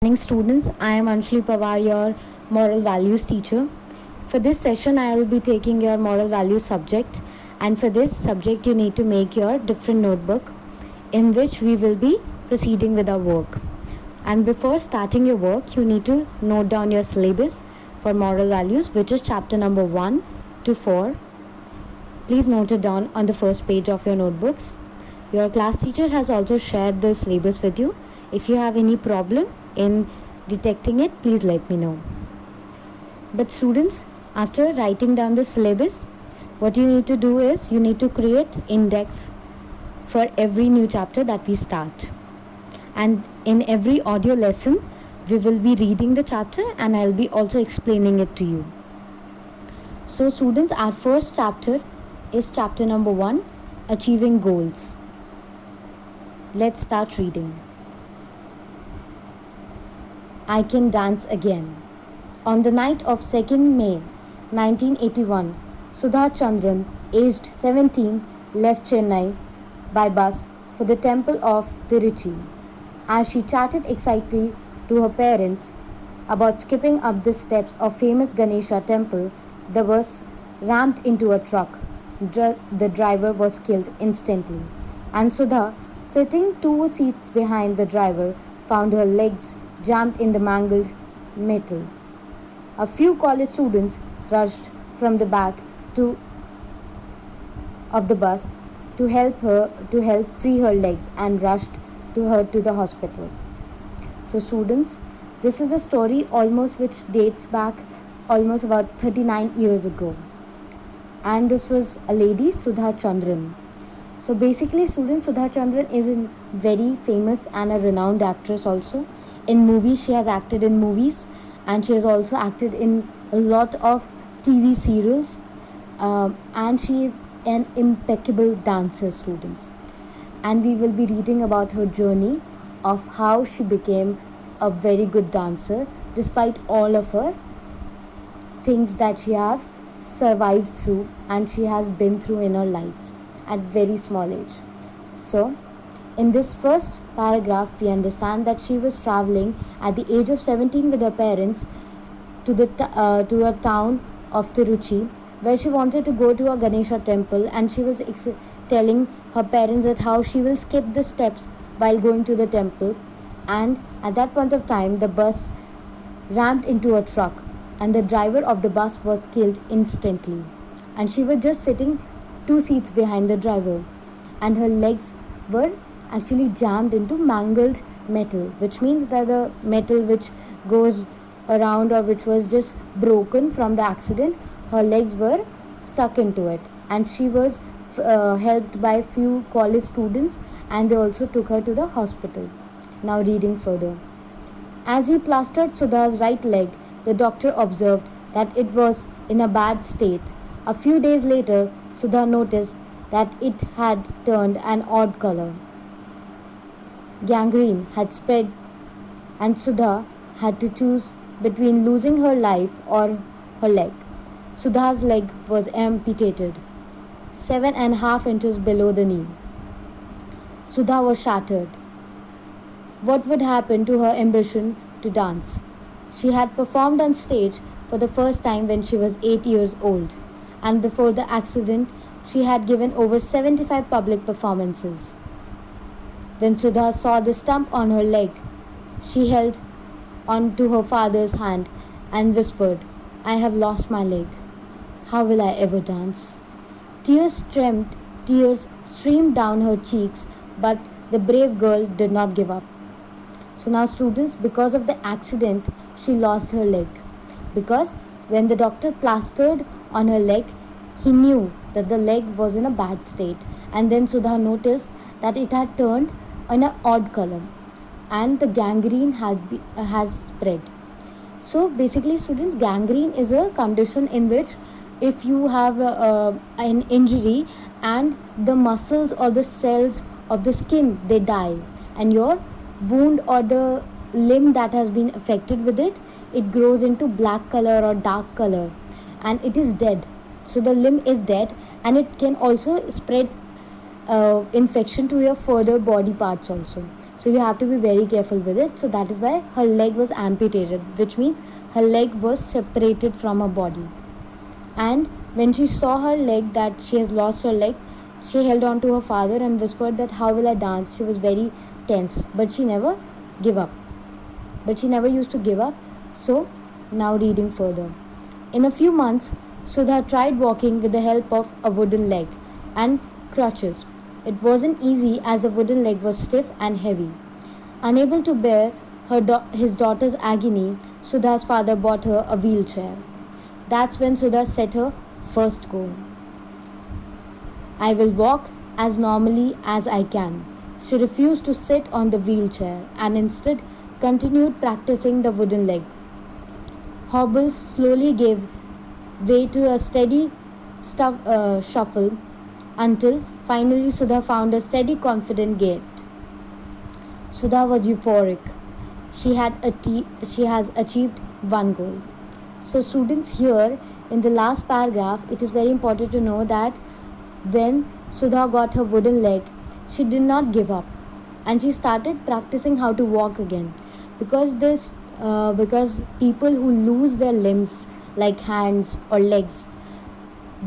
Morning students, I am Anshli Pawar, your moral values teacher. For this session, I will be taking your moral values subject, and for this subject, you need to make your different notebook in which we will be proceeding with our work. And before starting your work, you need to note down your syllabus for moral values, which is chapter number 1 to 4. Please note it down on the first page of your notebooks. Your class teacher has also shared the syllabus with you. If you have any problem in detecting it, please let me know. But students, after writing down the syllabus, what you need to do is you need to create index for every new chapter that we start. And in every audio lesson, we will be reading the chapter and I'll be also explaining it to you. So students, our first chapter is chapter number 1, Achieving Goals. Let's start reading. I Can Dance Again. On the night of 2nd May 1981, Sudha Chandran, aged 17, left Chennai by bus for the temple of Tiruchi. As she chatted excitedly to her parents about skipping up the steps of famous Ganesha temple, the bus rammed into a truck. The driver was killed instantly, and Sudha, sitting 2 seats behind the driver, found her legs jammed in the mangled metal. A few college students rushed from the back of the bus to help free her legs and rushed her to the hospital. So students, this is a story which dates back almost about 39 years ago. And this was a lady, Sudha Chandran. So basically students, Sudha Chandran is a very famous and a renowned actress also. In movies, she has acted in movies and she has also acted in a lot of TV serials, and she is an impeccable dancer, students. And we will be reading about her journey of how she became a very good dancer despite all of her things that she have survived through and she has been through in her life at very small age. So in this first paragraph, we understand that she was traveling at the age of 17 with her parents to a town of Tiruchi, where she wanted to go to a Ganesha temple, and she was telling her parents that how she will skip the steps while going to the temple. And at that point of time, the bus rammed into a truck, and the driver of the bus was killed instantly. And she was just sitting 2 seats behind the driver, and her legs were actually jammed into mangled metal, which means that the metal which goes around or which was just broken from the accident, her legs were stuck into it, and she was helped by few college students, and they also took her to the hospital. Now reading further. As he plastered Sudha's right leg, the doctor observed that it was in a bad state. A few days later, Sudha noticed that it had turned an odd color. Gangrene had spread, and Sudha had to choose between losing her life or her leg. Sudha's leg was amputated 7.5 inches below the knee. Sudha was shattered. What would happen to her ambition to dance? She had performed on stage for the first time when she was 8 years old, and before the accident, she had given over 75 public performances. When Sudha saw the stump on her leg, she held on to her father's hand and whispered, "I have lost my leg. How will I ever dance?" Tears streamed down her cheeks, but the brave girl did not give up. So now students, because of the accident, she lost her leg. Because when the doctor plastered on her leg, he knew that the leg was in a bad state. And then Sudha noticed that it had turned in an odd color and the gangrene has spread. So basically students, gangrene is a condition in which if you have an injury and the muscles or the cells of the skin, they die, and your wound or the limb that has been affected with it, it grows into black color or dark color and it is dead. So the limb is dead, and it can also spread infection to your further body parts also. So you have to be very careful with it. So that is why her leg was amputated, which means her leg was separated from her body. And when she saw her leg, that she has lost her leg, she held on to her father and whispered that how will I dance. She was very tense, but she never gave up. But she never used to give up. So now reading further. In a few months, Sudha tried walking with the help of a wooden leg and crutches. It wasn't easy as the wooden leg was stiff and heavy. Unable to bear his daughter's agony, Sudha's father bought her a wheelchair. That's when Sudha set her first goal. I will walk as normally as I can. She refused to sit on the wheelchair and instead continued practicing the wooden leg. Hobbles slowly gave way to a steady shuffle until finally Sudha found a steady, confident gait. Sudha was euphoric. She has achieved one goal. So students, here in the last paragraph, it is very important to know that when Sudha got her wooden leg, she did not give up and she started practicing how to walk again. Because people who lose their limbs like hands or legs,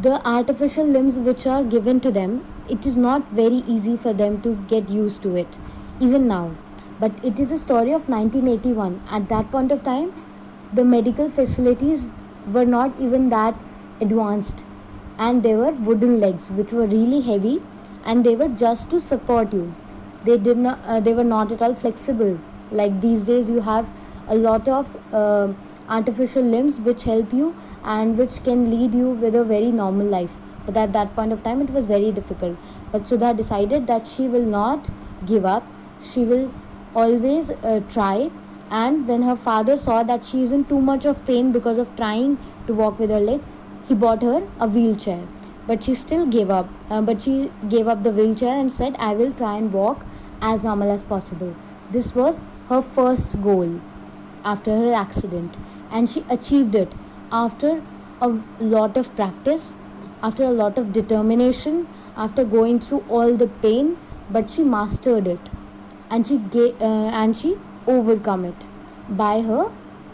the artificial limbs which are given to them, it is not very easy for them to get used to it even now. But it is a story of 1981. At that point of time, the medical facilities were not even that advanced, and there were wooden legs which were really heavy, and they were just to support you. They were not at all flexible like these days. You have a lot of artificial limbs which help you and which can lead you with a very normal life, but at that point of time it was very difficult. But Sudha decided that she will not give up. She will always try. And when her father saw that she is in too much of pain because of trying to walk with her leg, he bought her a wheelchair. But she still gave up. But she gave up the wheelchair and said, I will try and walk as normal as possible. This was her first goal after her accident, and she achieved it after a lot of practice, after a lot of determination, after going through all the pain. But she mastered it, and she overcome it by her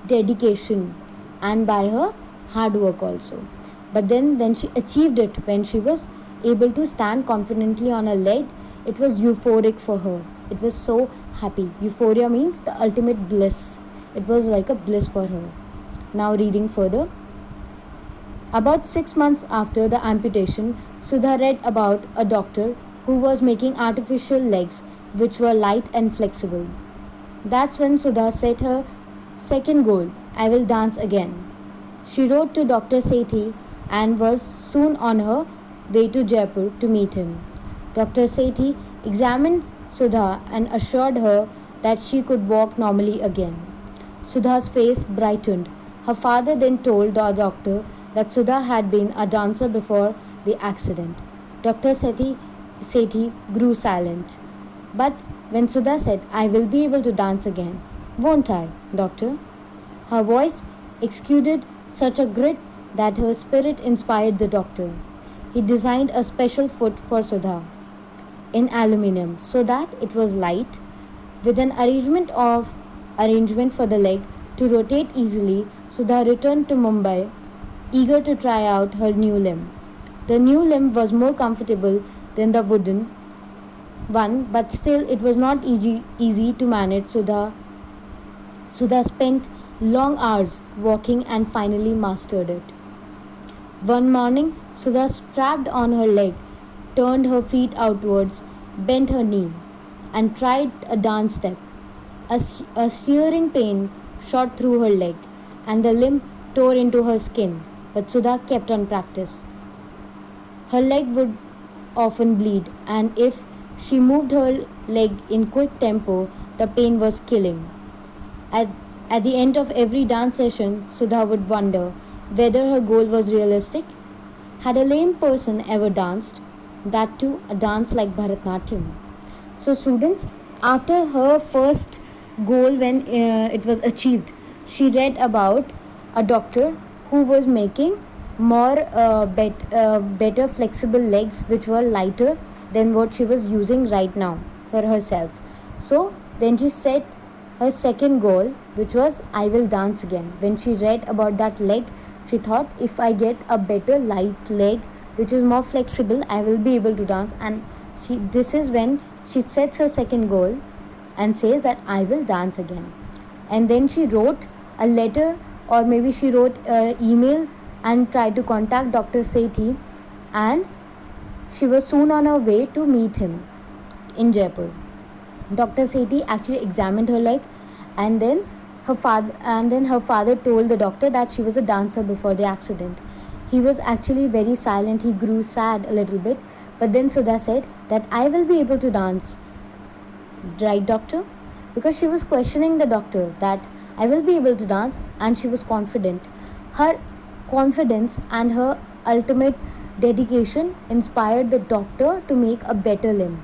dedication and by her hard work also. But then when she achieved it, when she was able to stand confidently on her leg, it was euphoric for her. It was so happy. Euphoria means the ultimate bliss. It was like a bliss for her. Now reading further. About 6 months after the amputation, Sudha read about a doctor who was making artificial legs which were light and flexible. That's when Sudha set her second goal, I will dance again. She wrote to Dr. Sethi and was soon on her way to Jaipur to meet him. Dr. Sethi examined Sudha and assured her that she could walk normally again. Sudha's face brightened. Her father then told the doctor that Sudha had been a dancer before the accident. Dr. Sethi grew silent. But when Sudha said, I will be able to dance again, won't I, doctor? Her voice exuded such a grit that her spirit inspired the doctor. He designed a special foot for Sudha in aluminium so that it was light, with an arrangement for the leg to rotate easily. Sudha returned to Mumbai, eager to try out her new limb. The new limb was more comfortable than the wooden one, but still it was not easy to manage. Sudha spent long hours walking and finally mastered it. One morning, Sudha strapped on her leg, turned her feet outwards, bent her knee, and tried a dance step. A searing pain shot through her leg, and the limb tore into her skin, but Sudha kept on practice. Her leg would often bleed, and if she moved her leg in quick tempo, the pain was killing. At the end of every dance session, Sudha would wonder whether her goal was realistic. Had a lame person ever danced? That too, a dance like Bharatnatyam. So students, after her first goal, when it was achieved, she read about a doctor who was making better flexible legs which were lighter than what she was using right now for herself. So Then she set her second goal, which was I will dance again. When she read about that leg, she thought if I get a better light leg which is more flexible, I will be able to dance. And this is when she sets her second goal and says that I will dance again. And then she wrote a letter, or maybe she wrote an email and tried to contact Dr. Sethi, and she was soon on her way to meet him in Jaipur. Dr. Sethi actually examined her leg, and then her father told the doctor that she was a dancer before the accident. He was actually very silent. He grew sad a little bit, but then Sudha said that I will be able to dance. Right, doctor? Because she was questioning the doctor that I will be able to dance, and she was confident. Her confidence and her ultimate dedication inspired the doctor to make a better limb.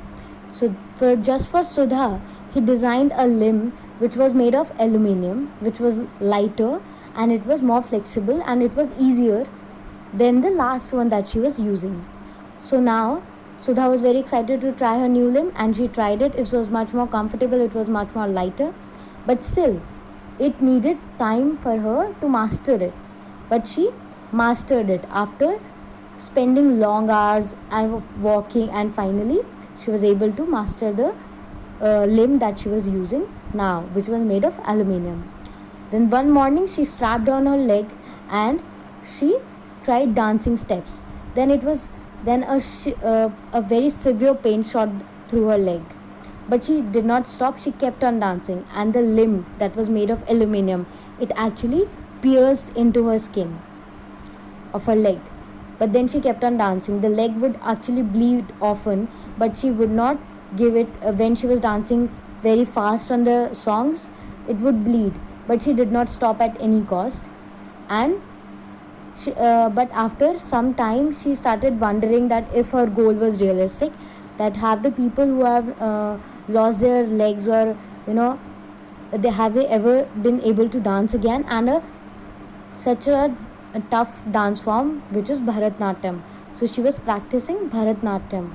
So for Sudha, he designed a limb which was made of aluminium, which was lighter and it was more flexible and it was easier than the last one that she was using. So now Sudha was very excited to try her new limb, and she tried it. It was much more comfortable, it was much more lighter, but still it needed time for her to master it. But she mastered it after spending long hours and walking, and finally she was able to master the limb that she was using now, which was made of aluminium. Then one morning she strapped on her leg and she tried dancing steps. Then a very severe pain shot through her leg. But she did not stop, she kept on dancing, and the limb that was made of aluminium, it actually pierced into her skin of her leg. But then she kept on dancing. The leg would actually bleed often, but she would not give it. When she was dancing very fast on the songs, it would bleed, but she did not stop at any cost. And but after some time she started wondering that if her goal was realistic, that have the people who have lost their legs, or have they ever been able to dance again, and such a tough dance form which is Bharatnatyam. So she was practicing Bharatnatyam.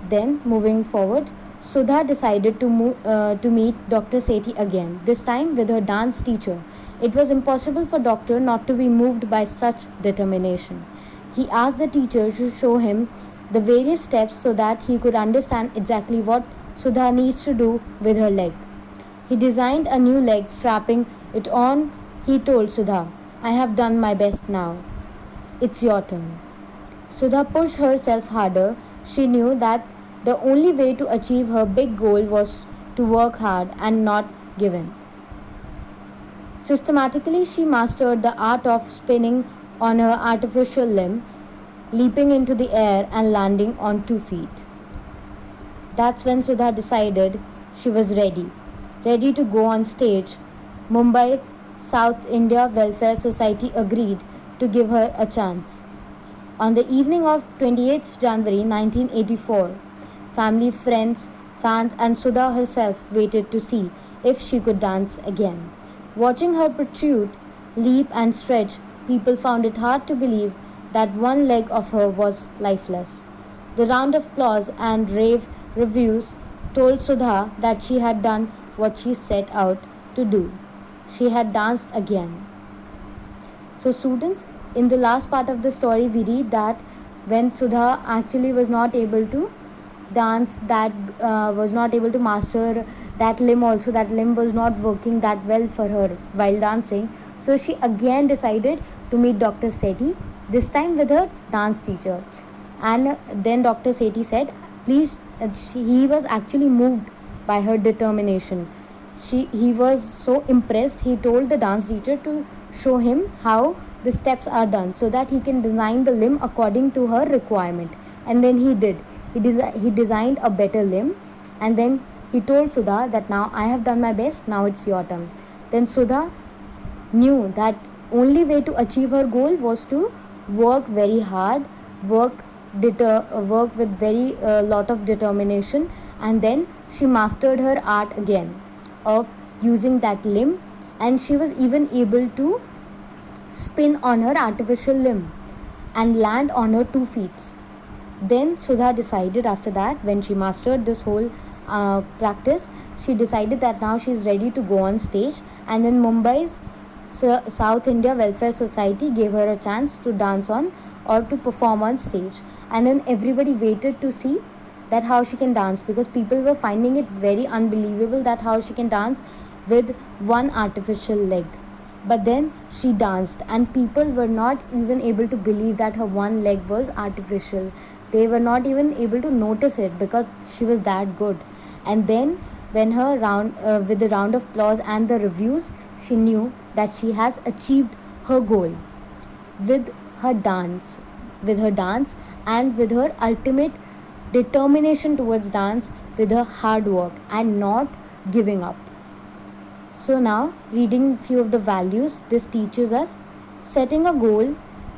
Then moving forward, Sudha decided to meet Dr. Sethi again, this time with her dance teacher. It was impossible for Doctor not to be moved by such determination. He asked the teacher to show him the various steps so that he could understand exactly what Sudha needs to do with her leg. He designed a new leg, strapping it on. He told Sudha, I have done my best now. It's your turn. Sudha pushed herself harder. She knew that the only way to achieve her big goal was to work hard and not give in. Systematically, she mastered the art of spinning on her artificial limb, leaping into the air and landing on 2 feet. That's when Sudha decided she was ready to go on stage. Mumbai South India Welfare Society agreed to give her a chance. On the evening of 28th January 1984, family, friends, fans and Sudha herself waited to see if she could dance again. Watching her protrude, leap and stretch, people found it hard to believe that one leg of her was lifeless. The round of applause and rave reviews told Sudha that she had done what she set out to do. She had danced again. So students, in the last part of the story we read that when Sudha actually was not able to dance, that was not able to master that limb also, that limb was not working that well for her while dancing. So she again decided to meet Dr. Sethi, this time with her dance teacher. And then Dr. Sethi said, please, he was actually moved by her determination. He was so impressed, he told the dance teacher to show him how the steps are done so that he can design the limb according to her requirement. And then he did. He designed a better limb, and then he told Sudha that now I have done my best, now it's your turn. Then Sudha knew that only way to achieve her goal was to work very hard, work with very lot of determination, and then she mastered her art again of using that limb, and she was even able to spin on her artificial limb and land on her 2 feet. Then Sudha decided after that, when she mastered this whole practice, she decided that now she's ready to go on stage. And then Mumbai's South India Welfare Society gave her a chance to dance on or to perform on stage. And then everybody waited to see that how she can dance, because people were finding it very unbelievable that how she can dance with one artificial leg. But then she danced, and people were not even able to believe that her one leg was artificial. They were not even able to notice it because she was that good. And then when her round with the round of applause and the reviews, she knew that she has achieved her goal with her dance, and with her ultimate determination towards dance, with her hard work and not giving up. So now, reading few of the values this teaches us: setting a goal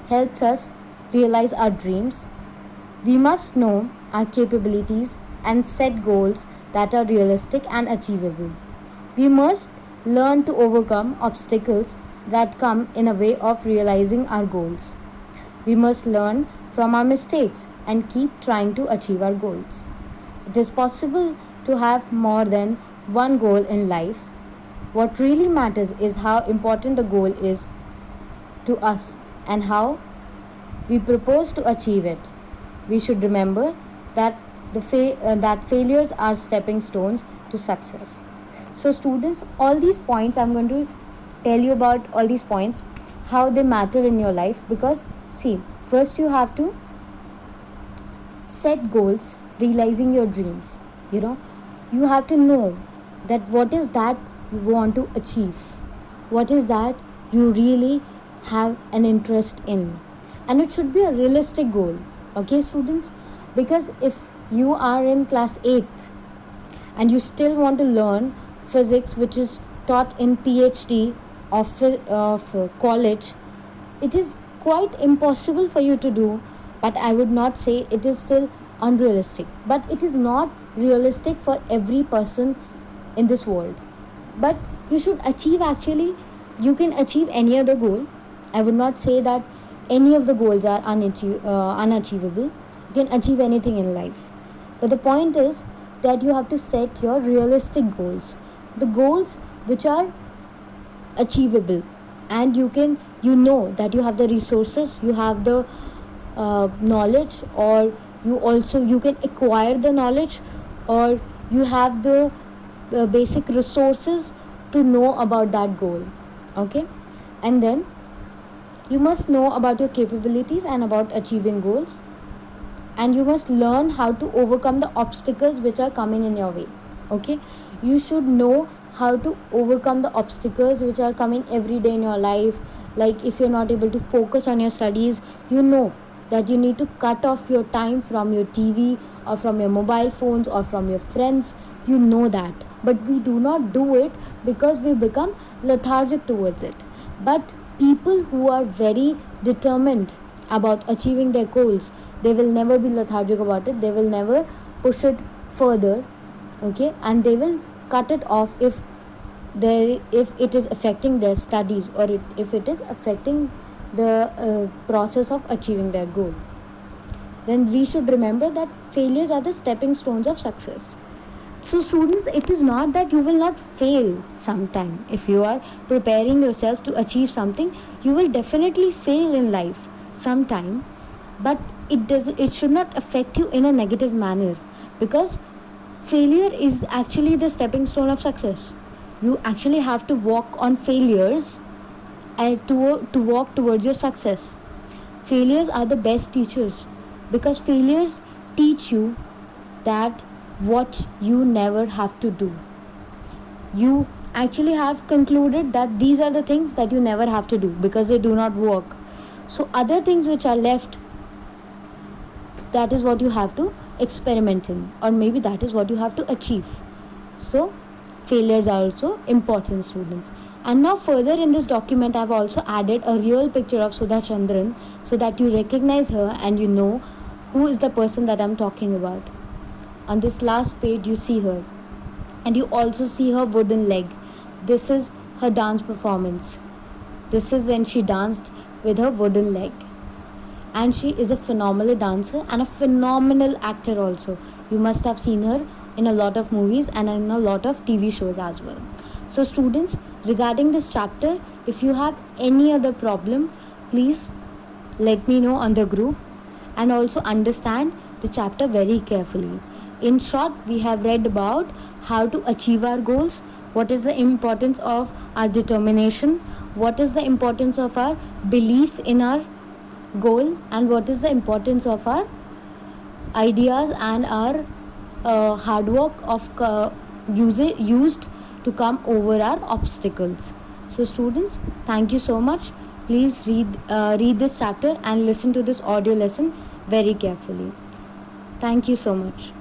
helps us realize our dreams. We must know our capabilities and set goals that are realistic and achievable. We must learn to overcome obstacles that come in a way of realizing our goals. We must learn from our mistakes and keep trying to achieve our goals. It is possible to have more than one goal in life. What really matters is how important the goal is to us and how we propose to achieve it. We should remember that that failures are stepping stones to success. So, students, all these points I'm going to tell you about all these points, how they matter in your life. Because see, first you have to set goals, realizing your dreams. You have to know that what is that you want to achieve, what is that you really have an interest in, and it should be a realistic goal. Okay, students, because if you are in class 8th and you still want to learn physics, which is taught in PhD of college, it is quite impossible for you to do. But I would not say it is still unrealistic, but it is not realistic for every person in this world. But you should achieve, actually you can achieve any other goal. I would not say that any of the goals are unachievable. You can achieve anything in life, but the point is that you have to set your realistic goals, the goals which are achievable, and you know that you have the resources, you have the knowledge, or you can acquire the knowledge, or you have the basic resources to know about that goal. Okay, and then you must know about your capabilities and about achieving goals, and you must learn how to overcome the obstacles which are coming in your way. Okay, you should know how to overcome the obstacles which are coming every day in your life. Like if you're not able to focus on your studies, you know that you need to cut off your time from your TV or from your mobile phones or from your friends. You know that, but we do not do it because we become lethargic towards it. But people who are very determined about achieving their goals, they will never be lethargic about it, they will never push it further. Okay, and they will cut it off if it is affecting their studies, or if it is affecting the process of achieving their goal. Then we should remember that failures are the stepping stones of success. So students, it is not that you will not fail sometime. If you are preparing yourself to achieve something, you will definitely fail in life sometime, but it should not affect you in a negative manner, because failure is actually the stepping stone of success. You actually have to walk on failures to walk towards your success. Failures are the best teachers, because failures teach you that what you never have to do. You actually have concluded that these are the things that you never have to do because they do not work. So other things which are left, that is what you have to experiment in, or maybe that is what you have to achieve. So failures are also important, students. And now further in this document, I have also added a real picture of Sudha Chandran, so that you recognize her and you know who is the person that I'm talking about. On this last page you see her, and you also see her wooden leg. This is her dance performance. This is when she danced with her wooden leg. And she is a phenomenal dancer and a phenomenal actor also. You must have seen her in a lot of movies and in a lot of TV shows as well. So students, regarding this chapter, if you have any other problem, please let me know on the group, and also understand the chapter very carefully. In short, we have read about how to achieve our goals, what is the importance of our determination, what is the importance of our belief in our goal, and what is the importance of our ideas and our hard work of used to come over our obstacles. So students, thank you so much. Please read this chapter and listen to this audio lesson very carefully. Thank you so much.